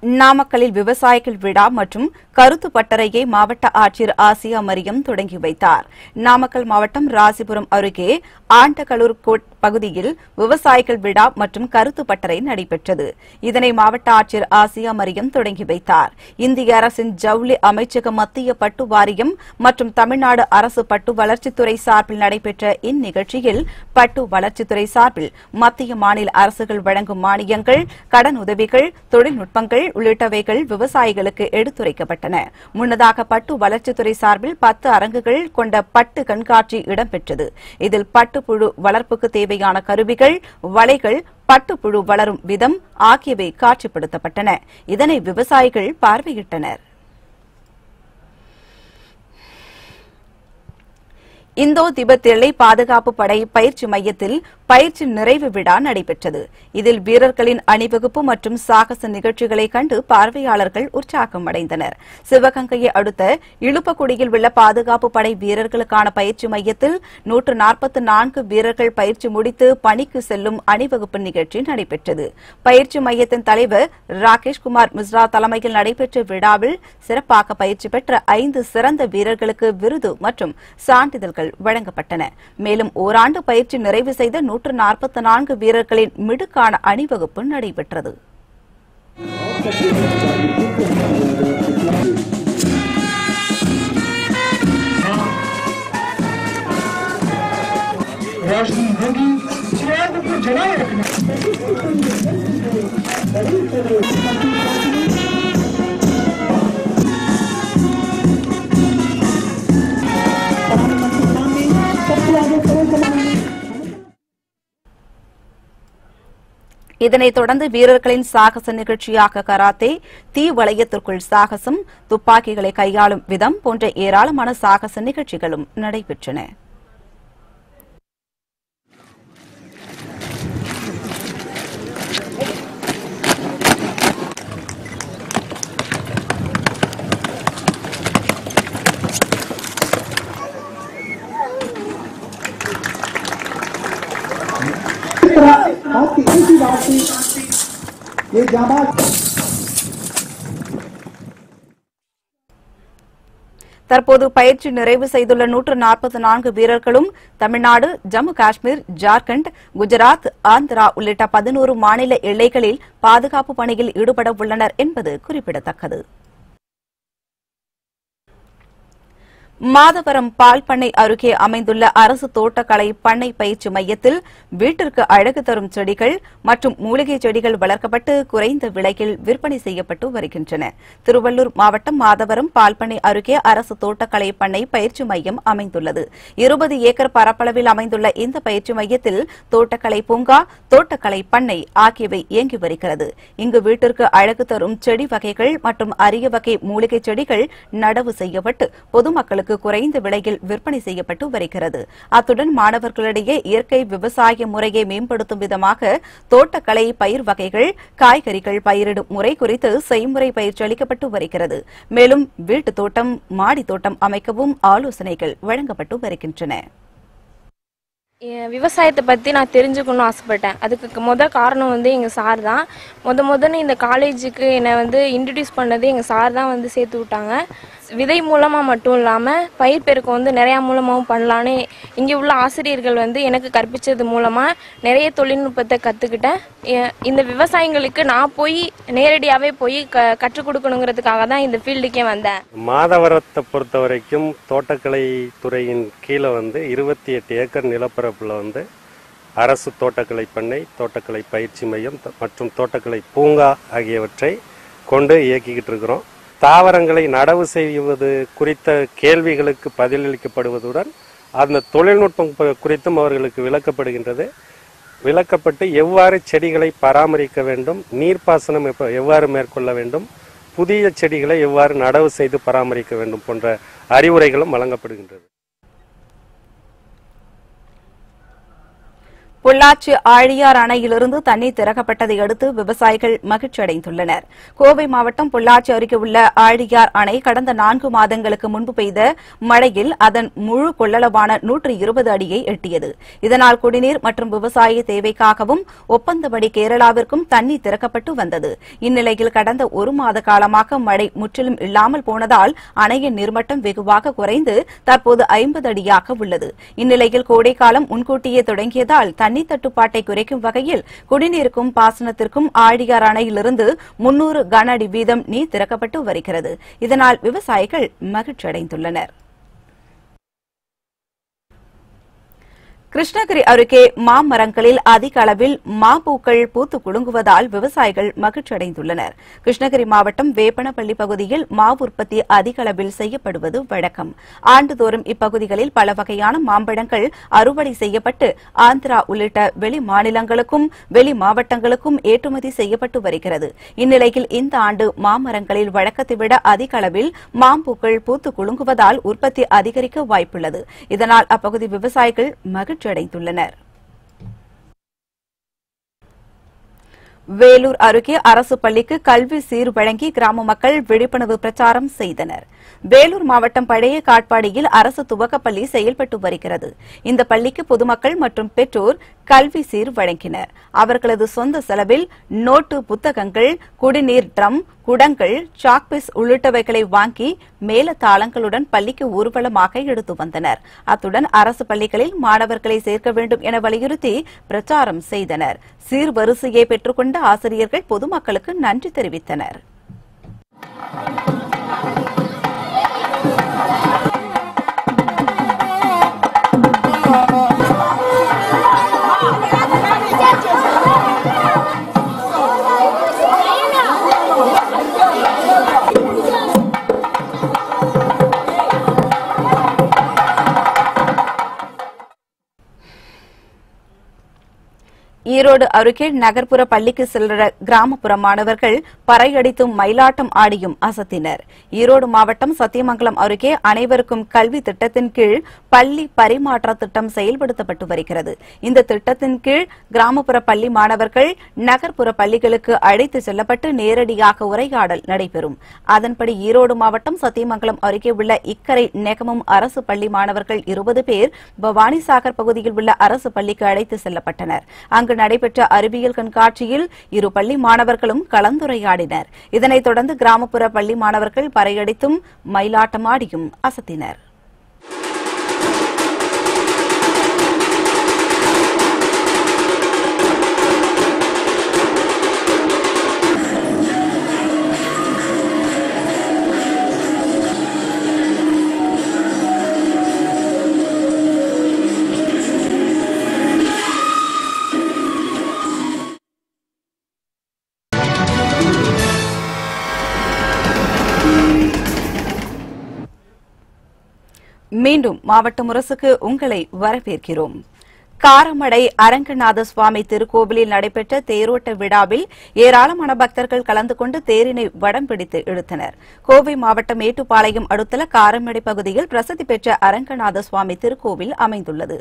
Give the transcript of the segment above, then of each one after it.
நாமக்கல்லில் விவசாயிகள் விழா மற்றும் கருத்து பட்டறையை மாவட்ட ஆட்சியர் ஆசியா மரியம் தொடங்கி வைத்தார். நாமக்கல் மாவட்டம் ராசிபுரம் அருகே ஆண்டகலூர் பகுதியில் விவசாயிகள் விழா மற்றும் கருத்து பட்டறை நடைபெற்றது. இதனை மாவட்ட ஆட்சியர் ஆசியா மரியம் தொடங்கி வைத்தார். இந்திய அரசின் ஜவுளி அமைச்சக மத்திய பட்டு வாரியம் மற்றும் தமிழ்நாடு அரசு பட்டு வளர்ச்சித்துறை சார்பில் நடைபெற்ற இந்நிகழ்ச்சியில் பட்டு வளர்ச்சித்துறை சார்பில் மத்திய மாநில அரசுகள் வழங்கும் மானியங்கள், கடன் உதவிகள், தொழில்நுட்பங்கள் உள்ளிட்டவைகள் விவசாயிகளுக்கு எடுத்துரைக்கப்பட்டன. முன்னதாக பட்டு வளர்ச்சித்துறை சார்பில் 10 அரங்குகள் கொண்ட பட்டு கண்காட்சி இடம்பெற்றது. இதில் பட்டுப்புழு வளர்ப்புக்கு தேவையான கருவிகள், வலைகள், பட்டுப்புழு வளரும் விதம் ஆகியவை காட்சிப்படுத்தப்பட்டன. இதனை விவசாயிகள் பார்வையிட்டனர். இந்தோ திபெத் எல்லை பாதுகாப்பு படை பயிற்சி மையத்தில் பயிற்சி நிறைவு விழா நடைபெற்றது. இதில் வீரர்களின் அணிவகுப்பு மற்றும் சாகச நிகழ்ச்சிகளை கண்டு பார்வையாளர்கள் உற்சாகம் அடைந்தனர். சிவகங்கையை அடுத்த இழுப்பக்குடியில் உள்ள பாதுகாப்பு படை வீரர்களுக்கான பயிற்சி மையத்தில் 144 வீரர்கள் பயிற்சி முடித்து பணிக்கு செல்லும் அணிவகுப்பு நிகழ்ச்சி நடைபெற்றது. பயிற்சி மையத்தின் தலைவர் ராகேஷ்குமார் மிஸ்ரா தலைமையில் நடைபெற்ற விழாவில் சிறப்பாக பயிற்சி பெற்ற 5 சிறந்த வீரர்களுக்கு விருது மற்றும் சான்றிதழ்கள் வழங்கப்பட்டன. மேலும் ஓராண்டு பயிற்சி நிறைவு செய்த 144 வீரர்களின் மிடுக்கான அணிவகுப்பு நடைபெற்றது. இதனைத் தொடர்ந்து வீரர்களின் சாகச நிகழ்ச்சியாக கராத்தே, தீ வளையத்திற்குள் சாகசம், துப்பாக்கிகளை கையாளும் விதம் போன்ற ஏராளமான சாகச நிகழ்ச்சிகளும் நடைபெற்றன. தற்போது பயிற்சி நிறைவு செய்துள்ள 144 வீரர்களும் தமிழ்நாடு, ஜம்மு காஷ்மீர், ஜார்க்கண்ட், குஜராத், ஆந்திரா உள்ளிட்ட 11 மாநில எல்லைகளில் பாதுகாப்பு பணியில் ஈடுபட உள்ளனர் என்பது குறிப்பிடத்தக்கது. மாதவரம் பால் பண்ணை அருகே அமைந்துள்ள அரசு தோட்டக்கலை பண்ணை பயிற்சி மையத்தில் வீட்டிற்கு அழகு தரும் செடிகள் மற்றும் மூலிகை செடிகள் வளர்க்கப்பட்டு குறைந்த விலையில் விற்பனை செய்யப்பட்டு வருகின்றன. திருவள்ளூர் மாவட்டம் மாதவரம் பால் பண்ணை அருகே அரசு தோட்டக்கலை பண்ணை பயிற்சி மையம் அமைந்துள்ளது. 20 ஏக்கர் பரப்பளவில் அமைந்துள்ள இந்த பயிற்சி மையத்தில் தோட்டக்கலை பூங்கா, தோட்டக்கலை பண்ணை ஆகியவை இயங்கி வருகிறது. இங்கு வீட்டிற்கு அழகு தரும் செடி வகைகள் மற்றும் அரிய வகை மூலிகை செடிகள் நடவு செய்யப்பட்டு பொதுமக்களுக்கு குறைந்த விலையில் விற்பனை செய்யப்பட்டு வருகிறது. அத்துடன் மாணவர்களிடையே இயற்கை விவசாய முறையை மேம்படுத்தும் விதமாக தோட்டக்கலை பயிர் வகைகள், காய்கறிகள் பயிரிடும் முறை குறித்து செய்முறை பயிற்சி அளிக்கப்பட்டு வருகிறது. மேலும் வீட்டு தோட்டம், மாடி தோட்டம் அமைக்கவும் ஆலோசனைகள் வழங்கப்பட்டு வருகின்றன. விவசாயத்தை பற்றி நான் தெரிஞ்சுக்கணும்னு ஆசைப்பட்டேன். அதுக்கு காரணம் எங்கள் சார் தான். முதன்னு இந்த காலேஜுக்கு என்னை இன்ட்ரடியூஸ் பண்ணது எங்கள் சார் தான் சேர்த்து விட்டாங்க. விதை மூலமாக மட்டும் இல்லாமல் பயிர் பெருக்கம் நிறையா மூலமாகவும் பண்ணலான்னு இங்கே உள்ள ஆசிரியர்கள் எனக்கு கற்பித்தது மூலமாக நிறைய தொழில்நுட்பத்தை கற்றுக்கிட்டேன். இந்த விவசாயிகளுக்கு நான் போய் நேரடியாகவே போய் கற்றுக் கொடுக்கணுங்கிறதுக்காக தான் இந்த ஃபீல்டுக்கே வந்தேன். மாதவரத்தை பொறுத்த வரைக்கும் தோட்டக்கலை துறையின் கீழே 28 ஏக்கர் நிலப்பரப்பில் அரசு தோட்டக்கலை பண்ணை, தோட்டக்கலை பயிற்சி மையம் மற்றும் தோட்டக்கலை பூங்கா ஆகியவற்றை கொண்டு இயக்கிக்கிட்டு இருக்கிறோம். தாவரங்களை நடவு செய்வது குறித்த கேள்விகளுக்கு பதிலளிக்கப்படுவதுடன் அந்த தொழில்நுட்பம் குறித்தும் அவர்களுக்கு விளக்கப்படுகின்றது. விளக்கப்பட்டு எவ்வாறு செடிகளை பராமரிக்க வேண்டும், நீர்ப்பாசனம் எவ்வாறு மேற்கொள்ள வேண்டும், புதிய செடிகளை எவ்வாறு நடவு செய்து பராமரிக்க வேண்டும் போன்ற அறிவுரைகளும் வழங்கப்படுகின்றது. பொள்ளாச்சி ஆழியார் அணையிலிருந்து தண்ணீர் திறக்கப்பட்டதை அடுத்து விவசாயிகள் மகிழ்ச்சியடைந்துள்ளனர். கோவை மாவட்டம் பொள்ளாச்சி அருகே உள்ள ஆழியார் அணை கடந்த 4 மாதங்களுக்கு முன்பு பெய்த மழையில் அதன் முழு கொள்ளளவான 120 அடியை எட்டியது. இதனால் குடிநீர் மற்றும் விவசாய தேவைக்காகவும் ஒப்பந்தப்படி கேரளாவிற்கும் தண்ணீர் திறக்கப்பட்டு வந்தது. இந்நிலையில் கடந்த 1 மாத காலமாக மழை முற்றிலும் இல்லாமல் போனதால் அணையின் நீர்மட்டம் வெகுவாக குறைந்து தற்போது 50 அடியாக உள்ளது. இந்நிலையில் கோடைக்காலம் முன்கூட்டியே தொடங்கியதால் தண்ணீர் தட்டுப்பாட்டை குறைக்கும் வகையில் குடிநீருக்கும் பாசனத்திற்கும் ஆழியார் அணையிலிருந்து 300 கன அடி வீதம் நீர் திறக்கப்பட்டு வருகிறது. இதனால் விவசாயிகள் மகிழ்ச்சியடைந்துள்ளனர். கிருஷ்ணகிரி அருகே மாமரங்களில் அதிக அளவில் மாப்பூக்கள் பூத்து குலுங்குவதால் விவசாயிகள் மகிழ்ச்சியடைந்துள்ளனர். கிருஷ்ணகிரி மாவட்டம் வேப்பனப்பள்ளி பகுதியில் மா உற்பத்தி அதிக அளவில் செய்யப்படுவது வழக்கம். ஆண்டுதோறும் இப்பகுதிகளில் பல வகையான மாம்பழங்கள் அறுவடை செய்யப்பட்டு ஆந்திரா உள்ளிட்ட வெளி மாநிலங்களுக்கும் வெளி மாவட்டங்களுக்கும் ஏற்றுமதி செய்யப்பட்டு வருகிறது. இந்நிலையில் இந்த ஆண்டு மாமரங்களில் வழக்கத்தை விட அதிக அளவில் மாம்பூக்கள் பூத்து குலுங்குவதால் உற்பத்தி அதிகரிக்க வாய்ப்புள்ளது. இதனால் அப்பகுதி விவசாயிகள் மகிழ்ச்சியடைந்துள்ளனர். வேலூர் அருகே அரசு பள்ளிக்கு கல்வி சீர் வழங்கி கிராம மக்கள் விழிப்புணர்வு பிரச்சாரம் செய்தனர். வேலூர் மாவட்டம் பழைய காட்பாடியில் அரசு துவக்கப்பள்ளி செயல்பட்டு வருகிறது. இந்த பள்ளிக்கு பொதுமக்கள் மற்றும் பெற்றோர் கல்வி சீர் வழங்கினர். அவர்களது சொந்த செலவில் நோட்டு, புத்தகங்கள், குடிநீர் டிரம், குடங்கள், சாக்பீஸ் உள்ளிட்டவைகளை வாங்கி மேளதாளங்களுடன் பள்ளிக்கு ஊர்வலமாக எடுத்து வந்தனர். அத்துடன் அரசு பள்ளிகளில் மாணவர்களை சேர்க்க வேண்டும் என வலியுறுத்தி பிரச்சாரம் செய்தனர். சீர்வரிசையை பெற்றுக்கொண்ட ஆசிரியர்கள் பொதுமக்களுக்கு நன்றி தெரிவித்தனர். ஈரோடு அருகே நகர்ப்புற பள்ளிக்கு செல்ற கிராமப்புற மாணவர்கள் பறையடித்தும் மயிலாட்டம் ஆடியும் அசத்தினர். ஈரோடு மாவட்டம் சத்தியமங்கலம் அருகே அனைவருக்கும் கல்வி திட்டத்தின் கீழ் பள்ளி பரிமாற்ற திட்டம் செயல்படுத்தப்பட்டு வருகிறது. இந்த திட்டத்தின் கீழ் கிராமப்புற பள்ளி மாணவர்கள் நகர்ப்புற பள்ளிகளுக்கு அழைத்து செல்லப்பட்டு நேரடியாக உரையாடல் நடைபெறும். அதன்படி ஈரோடு மாவட்டம் சத்தியமங்கலம் அருகே உள்ள இக்கரை நெகமம் அரசு பள்ளி மாணவர்கள் 20 பேர் பவானிசாகர் பகுதியில் உள்ள அரசு பள்ளிக்கு அழைத்து செல்லப்பட்டனர். அங்கு நடைபெற்ற அறிவியல் கண்காட்சியில் இரு பள்ளி மாணவர்களும் கலந்துரையாடினர். இதனைத் தொடர்ந்து கிராமப்புற பள்ளி மாணவர்கள் பறையடித்தும் மயிலாட்டம் ஆடியும் அசத்தினர். மீண்டும் மாவட்ட முரசுக்கு உங்களை வரவேற்கிறோம். காரமடை அரங்கநாத சுவாமி திருக்கோவிலில் நடைபெற்ற தேரோட்ட விழாவில் ஏராளமான பக்தர்கள் கலந்து கொண்டு தேரினை வடம் பிடித்து இழுத்தனர். கோவை மாவட்டம் மேட்டுப்பாளையம் அடுத்துள்ள காரமடை பகுதியில் பிரசித்தி பெற்ற அரங்கநாத சுவாமி திருக்கோவில் அமைந்துள்ளது.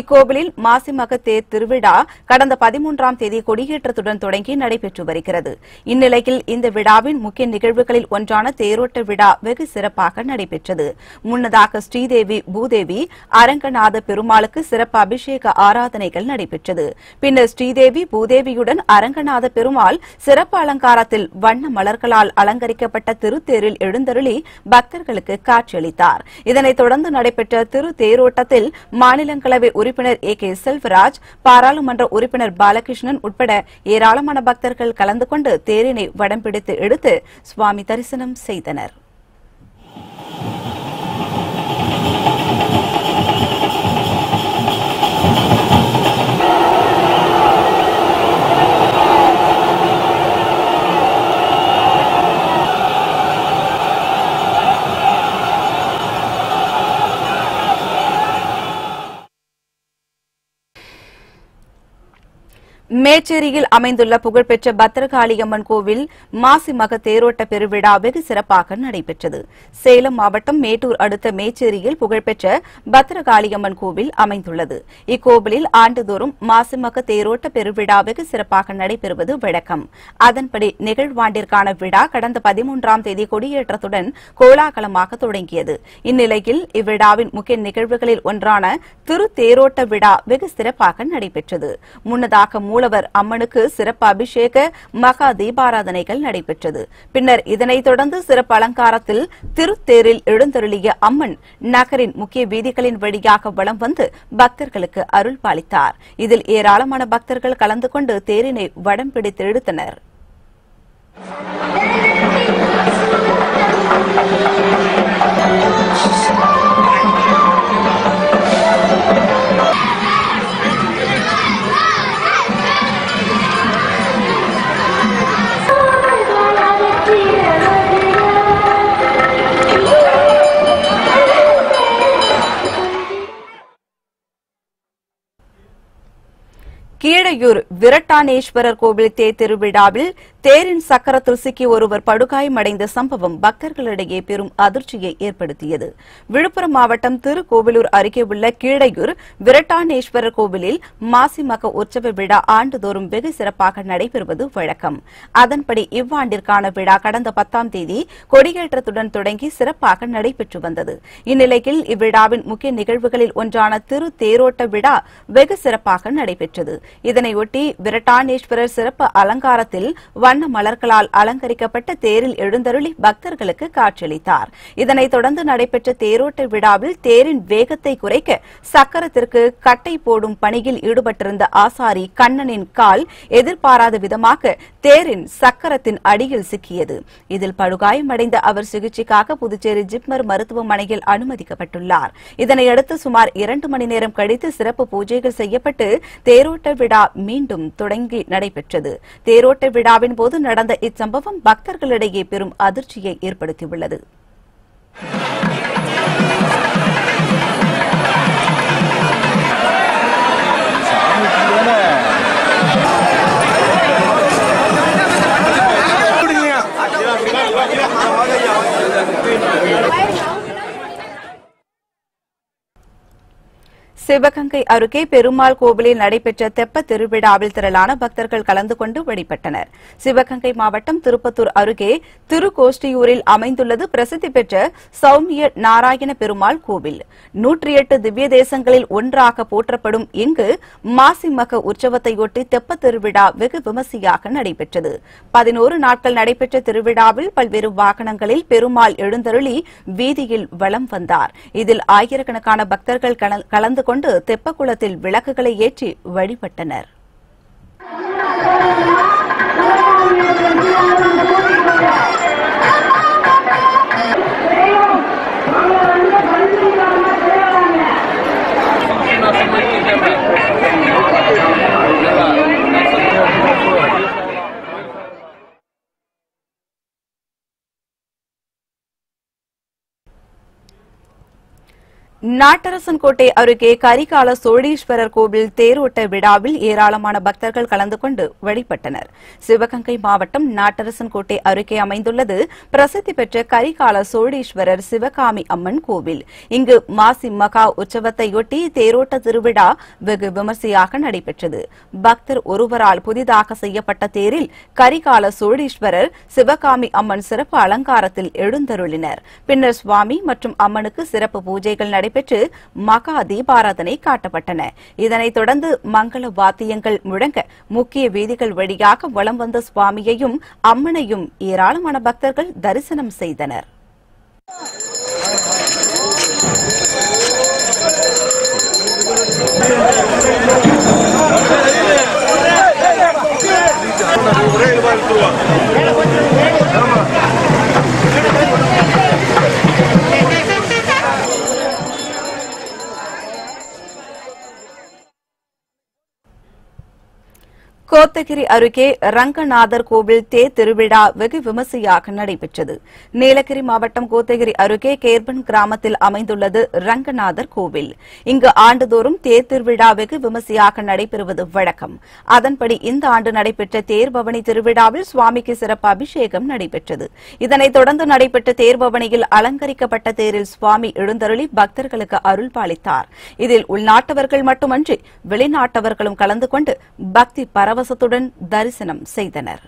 இக்கோவிலில் மாசிமக தேர் திருவிழா கடந்த 13ஆம் தேதி கொடியேற்றத்துடன் தொடங்கி நடைபெற்று வருகிறது. இந்நிலையில் இந்த விழாவின் முக்கிய நிகழ்வுகளில் ஒன்றான தேரோட்ட விழா வெகு சிறப்பாக நடைபெற்றது. முன்னதாக ஸ்ரீதேவி பூதேவி அரங்கநாத பெருமாளுக்கு சிறப்பு அபிஷேக ஆராதனைகள் நடைபெற்றது. பின்னர் ஸ்ரீதேவி பூதேவியுடன் அரங்கநாத பெருமாள் சிறப்பு அலங்காரத்தில் வண்ண மலர்களால் அலங்கரிக்கப்பட்ட திருத்தேரில் எழுந்தருளி பக்தர்களுக்கு காட்சியளித்தார். இதனைத் தொடர்ந்து நடைபெற்ற திருத்தேரோட்டத்தில் மாநிலங்களவை உறுப்பினர் A.K. செல்வராஜ், பாராளுமன்ற உறுப்பினர் பாலகிருஷ்ணன் உட்பட ஏராளமான பக்தர்கள் கலந்து கொண்டு தேரினை வடம் பிடித்து இழுத்து சுவாமி தரிசனம் செய்தனர். மேச்சேரியில் அமைந்துள்ள புகழ்பெற்ற பத்திரகாளியம்மன் கோவில் மாசி மக தேரோட்ட பெருவிழா வெகு சிறப்பாக நடைபெற்றது. சேலம் மாவட்டம் மேட்டூர் அடுத்த மேச்சேரியில் புகழ்பெற்ற பத்திரகாளியம்மன் கோவில் அமைந்துள்ளது. இக்கோவிலில் ஆண்டுதோறும் மாசி மக தேரோட்ட பெருவிழா வெகு சிறப்பாக நடைபெறுவது வழக்கம். அதன்படி நிகழ்வாண்டிற்கான விழா கடந்த 13ஆம் தேதி கொடியேற்றத்துடன் கோலாகலமாக தொடங்கியது. இந்நிலையில் இவ்விழாவின் முக்கிய நிகழ்வுகளில் ஒன்றான திருத்தேரோட்ட விழா வெகு சிறப்பாக நடைபெற்றது. முன்னதாக மூலவர் அம்மனுக்கு சிறப்பு அபிஷேக மகா தீபாராதனைகள் நடைபெற்றது. பின்னர் இதனைத் தொடர்ந்து சிறப்பு அலங்காரத்தில் திருத்தேரில் எழுந்தருளிய அம்மன் நகரின் முக்கிய வீதிகளின் வழியாக வலம் வந்து பக்தர்களுக்கு அருள் பாலித்தார். இதில் ஏராளமான பக்தர்கள் கலந்து கொண்டு தேரினை வடம் பிடித்து இழுத்தனர். கீழையூர் விரட்டானேஸ்வரர் கோவில் தேர் திருவிழாவில் தேரின் சக்கரத்தில் சிக்கி ஒருவர் படுகாயமடைந்த சம்பவம் பக்தர்களிடையே பெரும் அதிர்ச்சியை ஏற்படுத்தியது. விழுப்புரம் மாவட்டம் திருக்கோவிலூர் அருகே உள்ள கீழையூர் விரட்டானேஸ்வரர் கோவிலில் மாசி மக உற்சவ விழா ஆண்டுதோறும் வெகு சிறப்பாக நடைபெறுவது வழக்கம். அதன்படி இவ்வாண்டிற்கான விழா கடந்த 10ஆம் தேதி கொடியேற்றத்துடன் தொடங்கி சிறப்பாக நடைபெற்று வந்தது. இந்நிலையில் இவ்விழாவின் முக்கிய நிகழ்வுகளில் ஒன்றான திரு தேரோட்ட விழா வெகு சிறப்பாக நடைபெற்றது. இதனையொட்டி விரட்டானேஸ்வரர் சிறப்பு அலங்காரத்தில் வண்ண மலர்களால் அலங்கரிக்கப்பட்ட தேரில் எழுந்தருளி பக்தர்களுக்கு காட்சியளித்தார். இதனைத் தொடர்ந்து நடைபெற்ற தேரோட்ட விழாவில் தேரின் வேகத்தை குறைக்க சக்கரத்திற்கு கட்டை போடும் பணியில் ஈடுபட்டிருந்த ஆசாரி கண்ணனின் கால் எதிர்பாராத விதமாக தேரின் சக்கரத்தின் அடியில் சிக்கியது. இதில் படுகாயமடைந்த அவர் சிகிச்சைக்காக புதுச்சேரி ஜிப்மர் மருத்துவமனையில் அனுமதிக்கப்பட்டுள்ளார். இதனையடுத்து சுமார் 2 மணி நேரம் கழித்து சிறப்பு பூஜைகள் செய்யப்பட்டு தேரோட்ட விழா மீண்டும் தொடங்கி நடைபெற்றது. தேரோட்ட விழாவின் போது நடந்த இச்சம்பவம் பக்தர்களிடையே பெரும் அதிர்ச்சியை ஏற்படுத்தியுள்ளது. சிவகங்கை அருகே பெருமாள் கோவிலில் நடைபெற்ற தெப்ப திருவிழாவில் திரளான பக்தர்கள் கலந்து கொண்டு வழிபட்டனர். சிவகங்கை மாவட்டம் திருப்பத்தூர் அருகே திருக்கோஷ்டியூரில் அமைந்துள்ளது பிரசித்தி பெற்ற சௌமிய நாராயண பெருமாள் கோவில். 108 திவ்ய தேசங்களில் ஒன்றாக போற்றப்படும் இங்கு மாசி மக உற்சவத்தையொட்டி தெப்ப திருவிழா வெகு விமர்சையாக நடைபெற்றது. 11 நாட்கள் நடைபெற்ற திருவிழாவில் பல்வேறு வாகனங்களில் பெருமாள் எழுந்தருளி வீதியில் வலம் வந்தார். இதில் ஆயிரக்கணக்கான பக்தர்கள் கலந்து கொண்டு தெப்பக்குளத்தில் விளக்குகளை ஏற்றி வழிபட்டனர். நாட்டரசன்கோட்டை அருகே கரிகால சோழீஸ்வரர் கோவில் தேரோட்ட விழாவில் ஏராளமான பக்தர்கள் கலந்து கொண்டு வழிபட்டனர். சிவகங்கை மாவட்டம் நாட்டரசன்கோட்டை அருகே அமைந்துள்ளது பிரசித்தி பெற்ற கரிகால சோழீஸ்வரர் சிவகாமி அம்மன் கோவில். இங்கு மாசி மகா உற்சவத்தையொட்டி தேரோட்ட திருவிழா வெகு விமர்சையாக நடைபெற்றது. பக்தர் ஒருவரால் புதிதாக செய்யப்பட்ட தேரில் கரிகால சோழீஸ்வரர் சிவகாமி அம்மன் சிறப்பு அலங்காரத்தில் எழுந்தருளினர். பின்னர் சுவாமி மற்றும் அம்மனுக்கு சிறப்பு பூஜைகள் நடைபெற்று மகா தீபாராதனை காட்டப்பட்டன. இதனைத் தொடர்ந்து மங்கள வாத்தியங்கள் முழங்க முக்கிய வீதிகள் வழியாக வலம் வந்த சுவாமியையும் அம்மனையும் ஏராளமான பக்தர்கள் தரிசனம் செய்தனர். கோத்தகிரி அருகே ரங்கநாதர் கோவில் தேர் திருவிழா வெகு விமர்சையாக நடைபெற்றது. நீலகிரி மாவட்டம் கோத்தகிரி அருகே கேர்பன் கிராமத்தில் அமைந்துள்ளது ரங்கநாதர் கோவில். இங்கு ஆண்டுதோறும் தேர் திருவிழா வெகு விமர்சையாக நடைபெறுவது வழக்கம். அதன்படி இந்த ஆண்டு நடைபெற்ற தேர்பவனி திருவிழாவில் சுவாமிக்கு சிறப்பு அபிஷேகம் நடைபெற்றது. இதனைத் தொடர்ந்து நடைபெற்ற தேர்பவனியில் அலங்கரிக்கப்பட்ட தேரில் சுவாமி எழுந்தருளி பக்தர்களுக்கு அருள் பாலித்தார். இதில் உள்நாட்டவர்கள் மட்டுமன்றி வெளிநாட்டவர்களும் கலந்து கொண்டு பக்தி பரவசத்துடன் தரிசனம் செய்தனர்.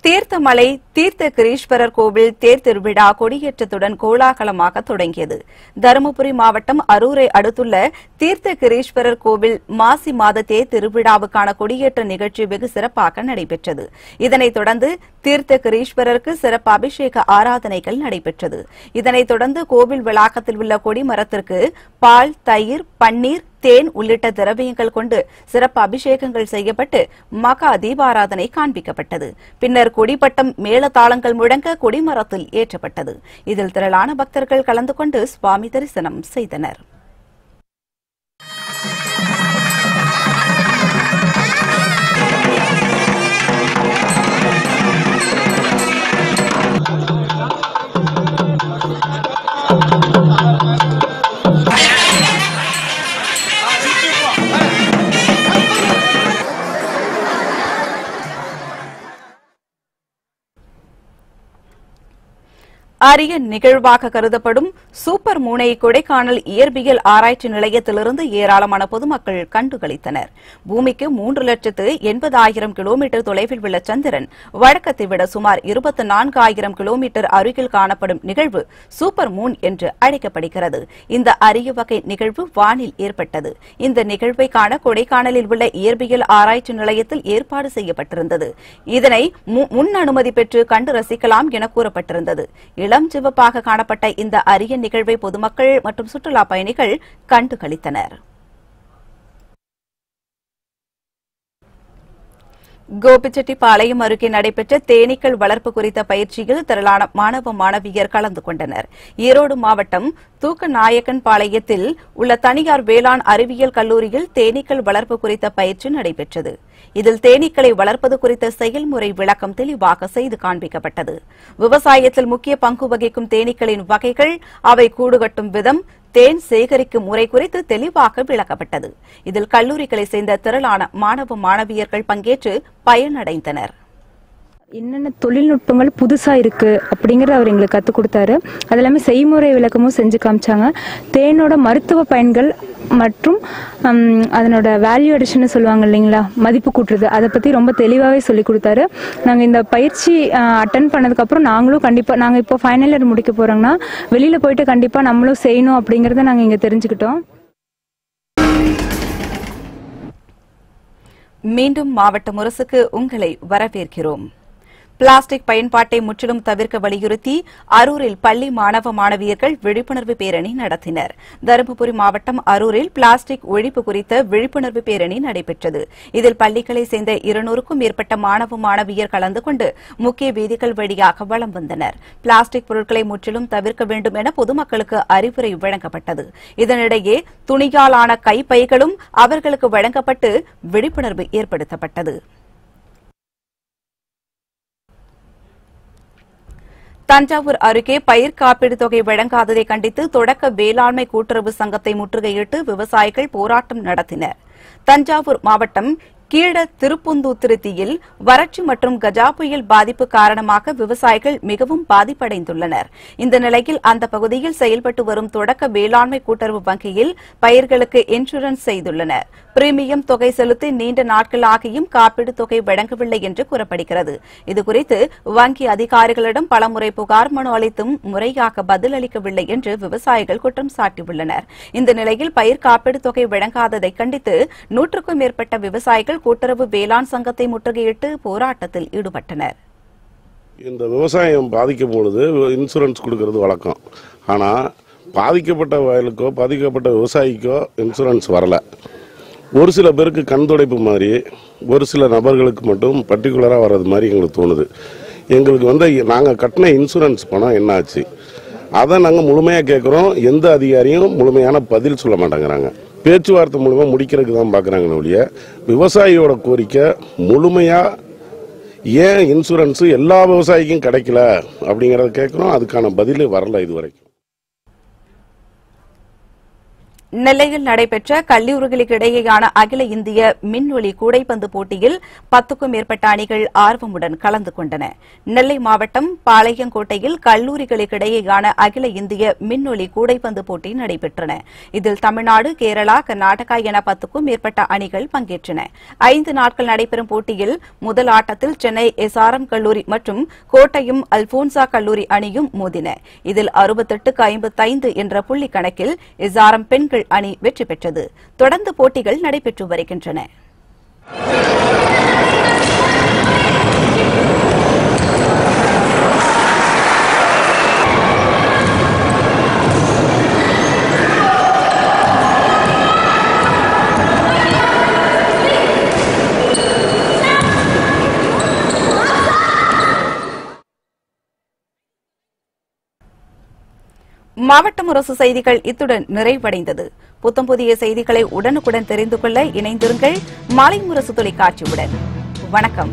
தீர்த்தமலை தீர்த்தகிரீஸ்வரர் கோவில் தேர் திருவிழா கொடியேற்றத்துடன் கோலாகலமாக தொடங்கியது. தருமபுரி மாவட்டம் அரூரை அடுத்துள்ள தீர்த்தகிரீஸ்வரர் கோவில் மாசி மாத தேர் திருவிழாவுக்கான கொடியேற்ற நிகழ்ச்சி வெகு சிறப்பாக நடைபெற்றது. இதனைத் தொடர்ந்து தீர்த்தகிரீஸ்வரருக்கு சிறப்பு அபிஷேக ஆராதனைகள் நடைபெற்றது. இதனைத் தொடர்ந்து கோவில் வளாகத்தில் உள்ள கொடிமரத்திற்கு பால், தயிர், பன்னீர், தேன் உள்ளிட்ட திரவியங்கள் கொண்டு சிறப்பு அபிஷேகங்கள் செய்யப்பட்டு மகா தீபாராதனை காண்பிக்கப்பட்டது. பின்னர் கொடிப்பட்டம் மேளதாளங்கள் முழங்க கொடிமரத்தில் ஏற்றப்பட்டது. இதில் திரளான பக்தர்கள் கலந்து கொண்டு சுவாமி தரிசனம் செய்தனர். அரிய நிகழ்வாக கருதப்படும் சூப்பர் மூனை கொடைக்கானல் இயற்பியல் ஆராய்ச்சி நிலையத்திலிருந்து ஏராளமான பொதுமக்கள் கண்டுகளித்தனர். பூமிக்கு 3,80,000 கிலோமீட்டர் தொலைவில் உள்ள சந்திரன் வழக்கத்தை விட சுமார் 24,000 கிலோமீட்டர் அருகில் காணப்படும் நிகழ்வு சூப்பர் மூன் என்று அழைக்கப்படுகிறது. இந்த அரிய வகை நிகழ்வு வானில் ஏற்பட்டது. இந்த நிகழ்வை காண கொடைக்கானலில் உள்ள இயற்பியல் ஆராய்ச்சி நிலையத்தில் ஏற்பாடு செய்யப்பட்டிருந்தது. இதனை முன் அனுமதி பெற்று கண்டு ரசிக்கலாம் என கூறப்பட்டிருந்தது. இளம் சிவப்பாக காணப்பட்ட இந்த அரிய நிகழ்வை பொதுமக்கள் மற்றும் சுற்றுலா பயணிகள் கண்டு களித்தனர். கோபிச்செட்டிப்பாளையம் அருகே நடைபெற்ற தேனீக்கள் வளர்ப்பு குறித்த பயிற்சியில் திரளான மாணவ மாணவியர் கலந்து கொண்டனர். ஈரோடு மாவட்டம் தூக்கநாயக்கன் பாளையத்தில் உள்ள தனியார் வேளாண் அறிவியல் கல்லூரியில் தேனீக்கள் வளர்ப்பு குறித்த பயிற்சி நடைபெற்றது. இதில் தேனீக்களை வளர்ப்பது குறித்த செயல்முறை விளக்கம் தெளிவாக செய்து காண்பிக்கப்பட்டது. விவசாயத்தில் முக்கிய பங்கு வகிக்கும் தேனீக்களின் வகைகள், அவை கூடு கட்டும் விதம், தேன் சேகரிக்கும் முறை குறித்து தெளிவாக விளக்கப்பட்டது. இதில் கல்லூரிகளை சேர்ந்த திரளான மாணவ மாணவியர்கள் பங்கேற்று பயனடைந்தனர். என்னென்ன தொழில்நுட்பங்கள் புதுசாக இருக்குது அப்படிங்கிறத அவர் எங்களுக்கு கற்றுக் கொடுத்தாரு. அது எல்லாமே செய்முறை விளக்கமும் செஞ்சு காமிச்சாங்க. தேனோட மருத்துவ பயன்கள் மற்றும் அதனோட வேல்யூ அடிஷன் சொல்லுவாங்க இல்லைங்களா, மதிப்பு கூட்டுறது, அதை பற்றி ரொம்ப தெளிவாகவே சொல்லி கொடுத்தாரு. நாங்கள் இந்த பயிற்சி அட்டன் பண்ணதுக்கப்புறம் நாங்களும் கண்டிப்பாக, நாங்கள் இப்போ ஃபைனல் இயர் முடிக்க போகிறோங்கன்னா வெளியில் போயிட்டு கண்டிப்பாக நம்மளும் செய்யணும் அப்படிங்கிறத நாங்கள் இங்கே தெரிஞ்சுக்கிட்டோம். மீண்டும் மாவட்ட முரசுக்கு உங்களை வரவேற்கிறோம். பிளாஸ்டிக் பயன்பாட்டை முற்றிலும் தவிர்க்க வலியுறுத்தி அரூரில் பள்ளி மாணவ மாணவியர்கள் விழிப்புணர்வு பேரணி நடத்தினர். தருமபுரி மாவட்டம் அரூரில் பிளாஸ்டிக் ஒழிப்பு குறித்த விழிப்புணர்வு பேரணி நடைபெற்றது. இதில் பள்ளிகளை சேர்ந்த 200க்கும் மேற்பட்ட மாணவ மாணவியர் கலந்து கொண்டு முக்கிய வீதிகள் வழியாக வலம் வந்தனர். பிளாஸ்டிக் பொருட்களை முற்றிலும் தவிர்க்க வேண்டும் என பொதுமக்களுக்கு அறிவுரை வழங்கப்பட்டது. இதனிடையே துணியாலான கைப்பைகளும் அவர்களுக்கு வழங்கப்பட்டு விழிப்புணர்வு ஏற்படுத்தப்பட்டது. தஞ்சாவூர் அருகே பயிர் காப்பீடு தொகை வழங்காததை கண்டித்து தொடக்க வேளாண்மை கூட்டுறவு சங்கத்தை முற்றுகையிட்டு விவசாயிகள் போராட்டம் நடத்தினர். தஞ்சாவூர் மாவட்டம் கீழ திருப்புந்தூத்திருத்தியில் வறட்சி மற்றும் கஜா புயல் பாதிப்பு காரணமாக விவசாயிகள் மிகவும் பாதிப்படைந்துள்ளனர். இந்த நிலையில் அந்த பகுதியில் செயல்பட்டு வரும் தொடக்க வேளாண்மை கூட்டுறவு வங்கியில் பயிர்களுக்கு இன்சூரன்ஸ் செய்துள்ளனர். பிரீமியம் தொகை செலுத்தி நீண்ட நாட்கள் ஆகியும் காப்பீடு தொகை வழங்கவில்லை என்று கூறப்படுகிறது. இதுகுறித்து வங்கி அதிகாரிகளிடம் பலமுறை புகார் மனு அளித்தும் முறையாக பதிலளிக்கவில்லை என்று விவசாயிகள் குற்றம் சாட்டியுள்ளனர். இந்த நிலையில் பயிர் காப்பீடு தொகை வழங்காததை கண்டித்து 100க்கும் மேற்பட்ட விவசாயிகள் கூட்டுறவு வேளாண் சங்கத்தை முற்றுகையிட்டு போராட்டத்தில் ஈடுபட்டனர். இந்த விவசாயம் பாதிக்கும் பொழுது இன்சூரன்ஸ் கொடுக்கறது வழக்கம். ஆனால் பாதிக்கப்பட்ட வயலுக்கோ பாதிக்கப்பட்ட விவசாயிக்கோ இன்சூரன்ஸ் வரல. ஒரு சில பேருக்கு கண் துடைப்பு மாதிரி ஒரு சில நபர்களுக்கு மட்டும் பர்டிகுலராக வர்றது மாதிரி எங்களுக்கு தோணுது. எங்களுக்கு நாங்கள் கட்டின இன்சூரன்ஸ் பணம் என்ன ஆச்சு, அதை நாங்கள் முழுமையாக கேட்குறோம். எந்த அதிகாரியும் முழுமையான பதில் சொல்ல மாட்டேங்கிறாங்க. பேச்சுவார்த்தை மூலமா முடிக்கிறதுக்கு தான் பார்க்குறாங்கன்னு ஒழிய விவசாயியோட கோரிக்கை முழுமையாக ஏன் இன்சூரன்ஸ் எல்லா விவசாயிக்கும் கிடைக்கல அப்படிங்கிறத கேட்குறோம். அதுக்கான பதில் வரல இதுவரைக்கும். நெல்லையில் நடைபெற்ற கல்லூரிகளுக்கு இடையேயான அகில இந்திய மின்ஒலி கூடைப்பந்து போட்டியில் 10க்கும் மேற்பட்ட அணிகள் ஆர்வமுடன் கலந்து கொண்டன. நெல்லை மாவட்டம் பாளையங்கோட்டையில் கல்லூரிகளுக்கு இடையேயான அகில இந்திய மின்ஒலி கூடைப்பந்து போட்டி நடைபெற்றன. இதில் தமிழ்நாடு, கேரளா, கர்நாடகா என 10க்கும் மேற்பட்ட அணிகள் பங்கேற்றன. 5 நாட்கள் நடைபெறும் போட்டியில் முதல் ஆட்டத்தில் சென்னை SRM கல்லூரி மற்றும் கோட்டயம் அல்போன்சா கல்லூரி அணியும் மோதின. இதில் 68-55 என்ற புள்ளி கணக்கில் SRM பெண்கள் அணி வெற்றி பெற்றது. தொடர்ந்து போட்டிகள் நடைபெற்று வருகின்றன. மாவட்ட முரசு செய்திகள் இத்துடன் நிறைவடைந்தது. புத்தம் புதிய செய்திகளை உடனுக்குடன் தெரிந்து கொள்ள இணைந்திருங்கள் மாலை முரசு தொலைக்காட்சியுடன். வணக்கம்.